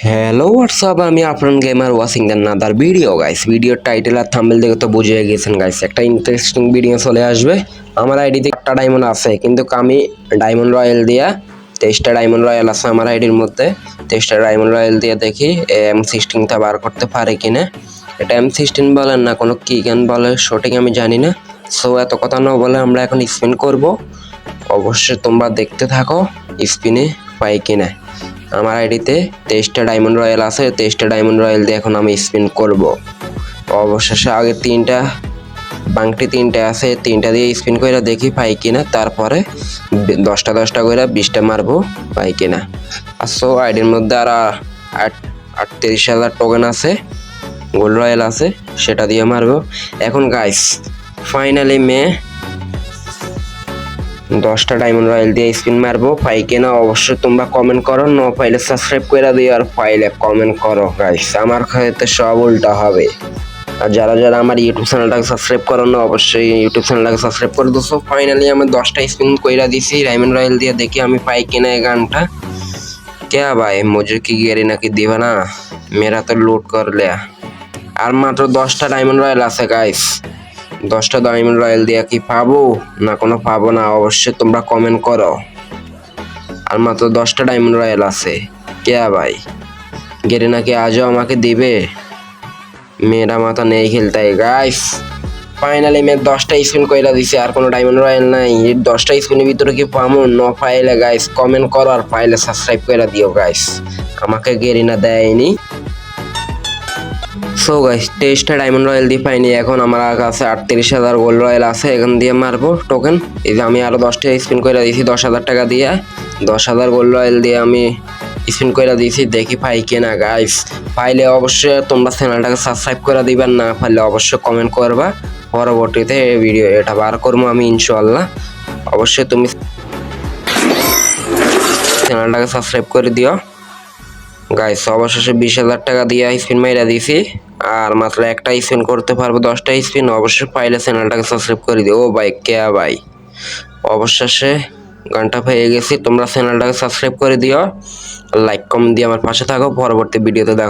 Hello WhatsApp, আমি আপনার gamer watching the another video guys. ভিডিওর টাইটেল আর থাম্বনেল দেখে তো বুঝে গেছেন গাইস, একটা ইন্টারেস্টিং ভিডিও চলে আসবে। আমার আইডিতে একটা ডায়মন্ড আছে, কিন্তু আমি ডায়মন্ড রয়্যাল দিয়া 23টা ডায়মন্ড রয়্যাল আছে আমার আইডির মধ্যে। 23টা ডায়মন্ড রয়্যাল দিয়ে দেখি M16টা বার করতে পারে কিনা। এটা M16 বলেন না কোনো কি গান বলে সঠিক আমি জানি না। সো এত কথা না বলে আমরা এখন স্পিন করব। অবশ্যই তোমরা দেখতে থাকো স্পিনে পাই কিনা। আমার আইডিতে 23টা ডায়মন্ড রয়্যাল আছে, 23টা ডায়মন্ড রয়্যাল দিয়ে এখন আমি স্পিন করব। অবশেষে আগে বাংটি 3টে আছে, 3টা দিয়ে স্পিন করে দেখি পাই কিনা, তারপরে 10টা করে 20টা মারবো পাই কিনা। আর সো আইডির মধ্যে আর 38,000 টোকেন আছে, গোল্ড রয়্যাল আছে, সেটা দিয়ে মারবো এখন গাইস। ফাইনালি 10টা ডায়মন্ড রয়্যাল দিয়ে স্পিন মারবো পাই কিনা। অবশ্যই তোমরা কমেন্ট করো, ন পাইলে সাবস্ক্রাইব করে দিও, আর পাইলে কমেন্ট করো গাইস। আমার ক্ষেত্রে সব উল্টা হবে। আর যারা যারা আমার ইউটিউব চ্যানেলটাকে সাবস্ক্রাইব করো না, অবশ্যই ইউটিউব চ্যানেলটাকে সাবস্ক্রাইব করে দিছো। ফাইনালি আমি 10টা স্পিন কইরা দিছি ডায়মন্ড রয়্যাল দিয়ে, দেখি আমি পাই কিনা এই গানটা। কে ভাই মুझे কি গেরি নাকি দিবা না, মেরা তো লুট কর লিয়া। আর মাত্র 10টা ডায়মন্ড রয়্যাল আছে গাইস। 10টা ডায়মন্ড রয়্যাল দিয়ে কি পাবো না কোনো পাবো না, অবশ্যই তোমরা কমেন্ট করো। আর মাত্র 10টা ডায়মন্ড রয়্যাল আছে। কে ভাই গেরে নাকি আজও আমাকে দিবে, মেয়েরা মাথা নেই খেলতে গাইস। ফাইনালি 10টা স্পিন কইরা দিছি, আর কোনো ডায়মন্ড রয়্যাল নাই। এই 10টা স্পিনের ভিতরে কি পামু ন পাইলে গাইস কমেন্ট করো, আর পাইলে সাবস্ক্রাইব করে দিও গাইস। আমাকে গেরিনা দেয়নি। সো গাইস 23টা ডায়মন্ড রয়্যাল দিয়ে পাইনি, এখন আমার কাছে 38,000 গোল্ড রয়্যাল আছে, এখান দিয়ে মারবো টোকেন। এই যে আমি আরো 10টা স্পিন করে দিয়েছি 10,000 টাকা দিয়ে, 10,000 গোল্ড রয়্যাল দিয়ে আমি স্পিন করে দিয়েছি, দেখি পাই কিনা গাইস। পাইলে অবশ্যই তোমরা চ্যানেলটাকে সাবস্ক্রাইব করে দিবেন, না পারলে অবশ্যই কমেন্ট করবা। পরবর্তীতে ভিডিও এটা বার করবো আমি ইনশাআল্লাহ। অবশ্যই তুমি চ্যানেলটাকে সাবস্ক্রাইব করে দিও গাইস। অবশেষে 20,000 টাকা দিয়ে স্পিন মাইরা দিছি, আর মাত্র একটা স্পিন করতে পারবো 10টা স্পিন। অবশ্যই পাইলে চ্যানেলটাকে সাবস্ক্রাইব করে দিও। ও ভাই কে ভাই, অবশেষে গানটা পেয়ে গেছি। তোমরা চ্যানেলটাকে সাবস্ক্রাইব করে দিও, লাইক কমেন্ট দিয়ে আমার পাশে থাকো। পরবর্তী ভিডিওতে দেখা